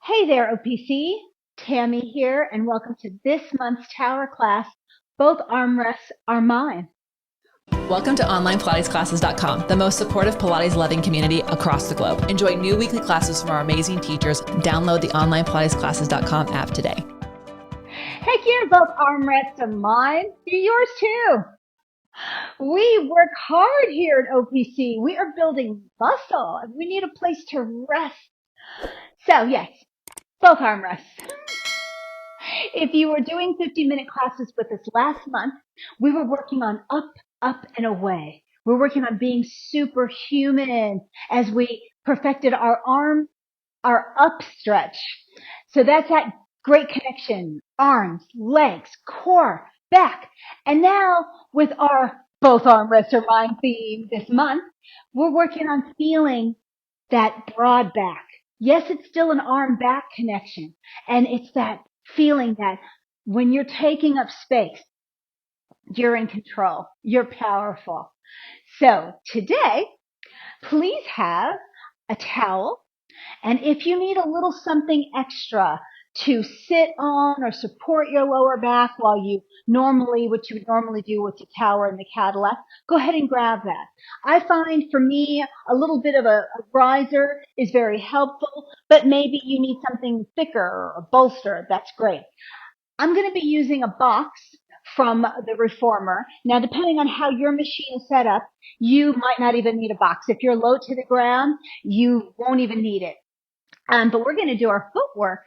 Hey there, OPC. Tammy here, and welcome to this month's Tower class. Both armrests are mine. Welcome to OnlinePilatesClasses.com, the most supportive Pilates-loving community across the globe. Enjoy new weekly classes from our amazing teachers. Download the OnlinePilatesClasses.com app today. Heck yeah, both armrests are mine. They're yours too. We work hard here at OPC. We are building muscle, and we need a place to rest. So yes, both armrests. If you were doing 50-minute classes with us last month, we were working on up, and away. We're working on being superhuman as we perfected our up stretch. So that's that great connection, arms, legs, core, back. And now with our both armrests are mine theme this month, we're working on feeling that broad back. Yes, it's still an arm back connection. And it's that feeling that when you're taking up space, you're in control. You're powerful. So today, please have a towel. And if you need a little something extra to sit on or support your lower back while what you would normally do with the tower in the Cadillac, go ahead and grab that. I find for me, a little bit of a riser is very helpful, but maybe you need something thicker or a bolster. That's great. I'm going to be using a box from the reformer. Now, depending on how your machine is set up, you might not even need a box. If you're low to the ground, you won't even need it. But we're going to do our footwork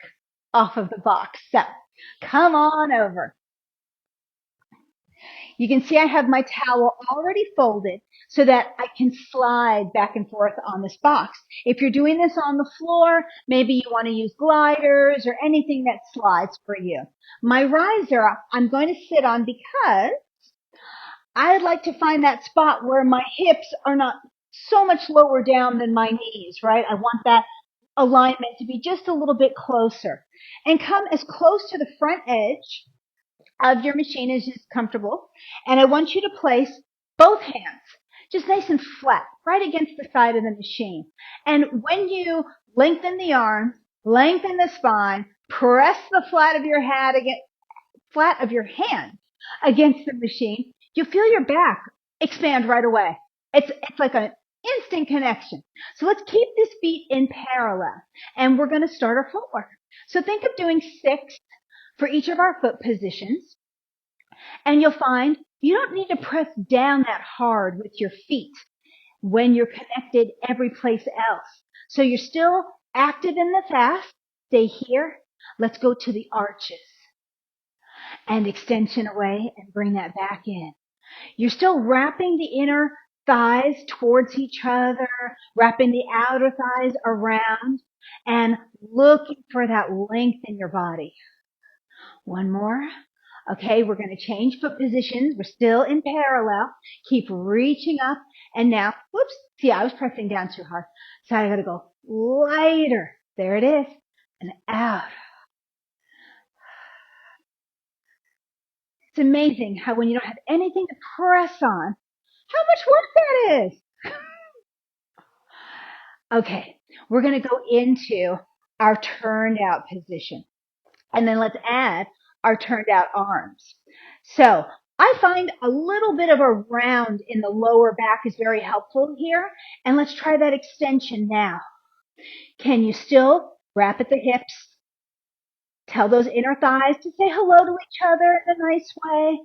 off of the box. So come on over. You can see I have my towel already folded so that I can slide back and forth on this box. If you're doing this on the floor, maybe you want to use gliders or anything that slides for you. My riser, I'm going to sit on because I'd like to find that spot where my hips are not so much lower down than my knees, right? I want that alignment to be just a little bit closer. And come as close to the front edge of your machine as is comfortable. And I want you to place both hands just nice and flat, right against the side of the machine. And when you lengthen the arms, lengthen the spine, press the flat of your hand against the machine, you feel your back expand right away. It's like an instant connection. So let's keep this feet in parallel, and we're going to start our footwork. So think of doing 6 for each of our foot positions, and you'll find you don't need to press down that hard with your feet when you're connected every place else. So you're still active in the fast. Stay here. Let's go to the arches and extension away and bring that back in. You're still wrapping the inner thighs towards each other, wrapping the outer thighs around, and looking for that length in your body. One more. Okay, we're going to change foot positions. We're still in parallel. Keep reaching up. And now, whoops, see, I was pressing down too hard. So I got to go lighter. There it is. And out. It's amazing how when you don't have anything to press on, how much work that is. Okay, we're going to go into our turned out position. And then let's add our turned out arms. So I find a little bit of a round in the lower back is very helpful here. And let's try that extension now. Can you still wrap at the hips? Tell those inner thighs to say hello to each other in a nice way.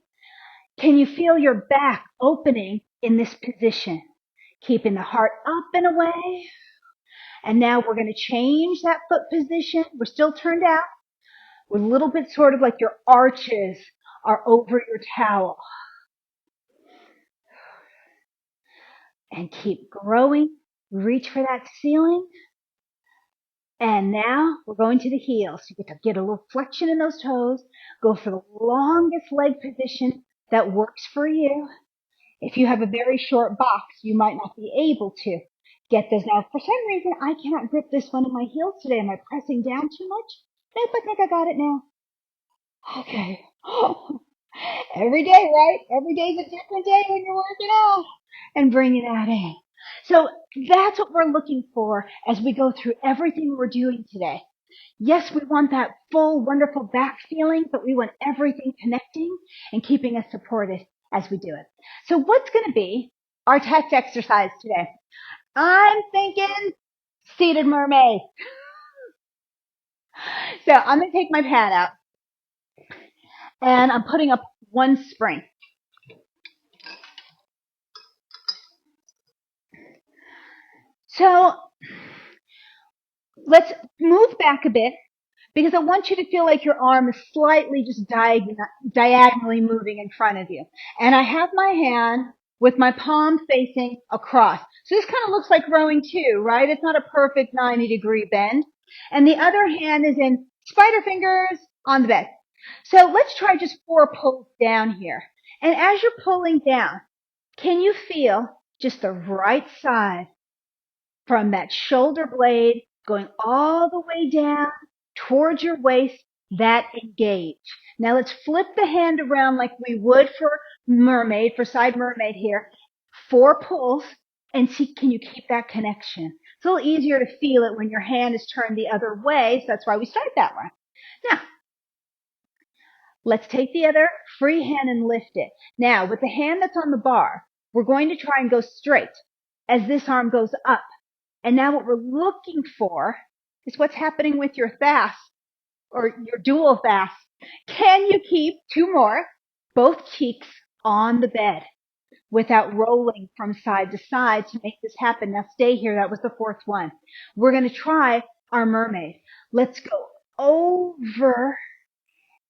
Can you feel your back opening in this position? Keeping the heart up and away. And now we're going to change that foot position. We're still turned out with a little bit sort of like your arches are over your towel. And keep growing. Reach for that ceiling. And now we're going to the heels. You get to get a little flexion in those toes. Go for the longest leg position that works for you. If you have a very short box, you might not be able to get this. Now, for some reason, I cannot grip this one in my heels today. Am I pressing down too much? Nope, I think I got it now. Okay. Every day, right? Every day's a different day when you're working out and bringing that in. So that's what we're looking for as we go through everything we're doing today. Yes, we want that full, wonderful back feeling, but we want everything connecting and keeping us supported as we do it. So what's going to be our test exercise today? I'm thinking seated mermaid. So I'm going to take my pad out and I'm putting up one spring. So let's move back a bit because I want you to feel like your arm is slightly just diagonally moving in front of you. And I have my hand with my palm facing across. So this kind of looks like rowing too, right? It's not a perfect 90-degree bend. And the other hand is in spider fingers on the bed. So let's try just 4 pulls down here. And as you're pulling down, can you feel just the right side from that shoulder blade going all the way down towards your waist, that engage? Now let's flip the hand around like we would for mermaid, for side mermaid here. 4 pulls and see, can you keep that connection? It's a little easier to feel it when your hand is turned the other way, so that's why we start that way. Now, let's take the other free hand and lift it. Now, with the hand that's on the bar, we're going to try and go straight as this arm goes up. And now what we're looking for is what's happening with your thas or your dual thas. Can you keep 2 more, both cheeks on the bed without rolling from side to side to make this happen? Now stay here. That was the 4th one. We're going to try our mermaid. Let's go over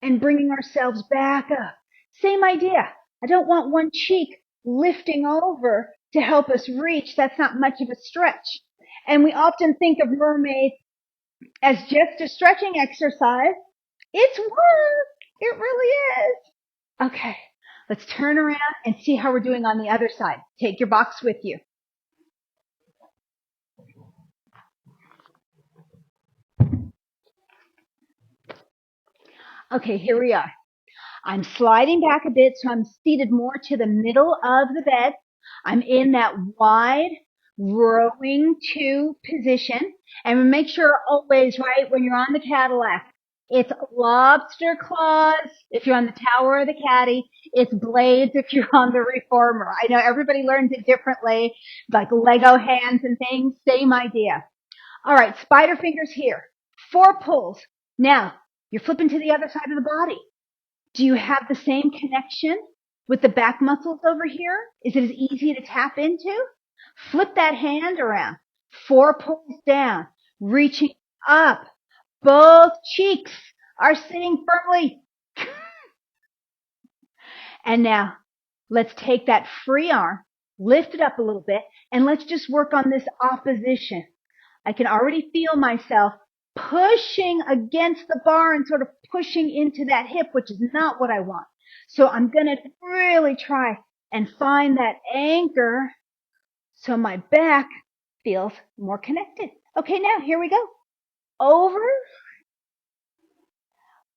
and bringing ourselves back up. Same idea. I don't want one cheek lifting over to help us reach. That's not much of a stretch. And we often think of mermaid as just a stretching exercise. It's work. It really is. Okay, let's turn around and see how we're doing on the other side. Take your box with you. Okay, here we are. I'm sliding back a bit, so I'm seated more to the middle of the bed. I'm in that wide rowing 2 position. And make sure always, right, when you're on the Cadillac, it's lobster claws if you're on the Tower of the Caddy. It's blades if you're on the Reformer. I know everybody learns it differently, like Lego hands and things. Same idea. All right, spider fingers here. 4 pulls. Now, you're flipping to the other side of the body. Do you have the same connection with the back muscles over here? Is it as easy to tap into? Flip that hand around. 4 pulls down, reaching up. Both cheeks are sitting firmly. And now let's take that free arm, lift it up a little bit, and let's just work on this opposition. I can already feel myself pushing against the bar and sort of pushing into that hip, which is not what I want. So I'm going to really try and find that anchor so my back feels more connected. Okay, now here we go. Over.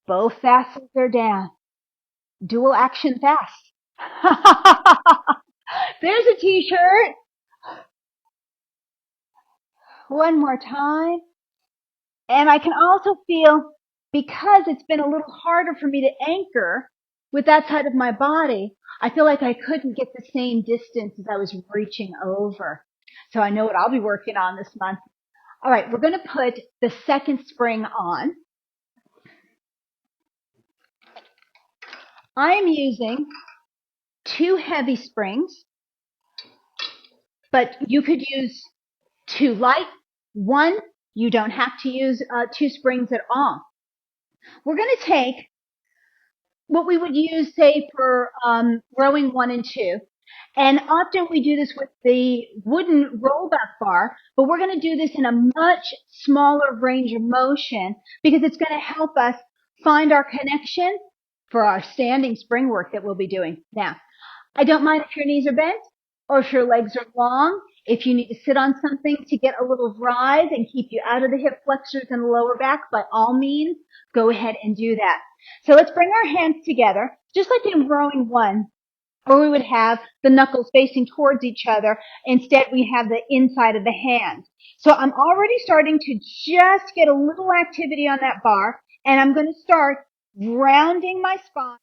Both facets are down. Dual action fast. There's a t-shirt. One more time. And I can also feel, because it's been a little harder for me to anchor with that side of my body, I feel like I couldn't get the same distance as I was reaching over. So I know what I'll be working on this month. All right, we're going to put the second spring on. I'm using 2 heavy springs, but you could use 2 light. 1, you don't have to use 2 springs at all. We're going to take what we would use, say, for rowing 1 and 2. And often we do this with the wooden rollback bar, but we're going to do this in a much smaller range of motion because it's going to help us find our connection for our standing spring work that we'll be doing. Now, I don't mind if your knees are bent or if your legs are long. If you need to sit on something to get a little rise and keep you out of the hip flexors and the lower back, by all means, go ahead and do that. So let's bring our hands together, just like in rowing 1. or we would have the knuckles facing towards each other. Instead, we have the inside of the hands. So I'm already starting to just get a little activity on that bar, and I'm going to start rounding my spine.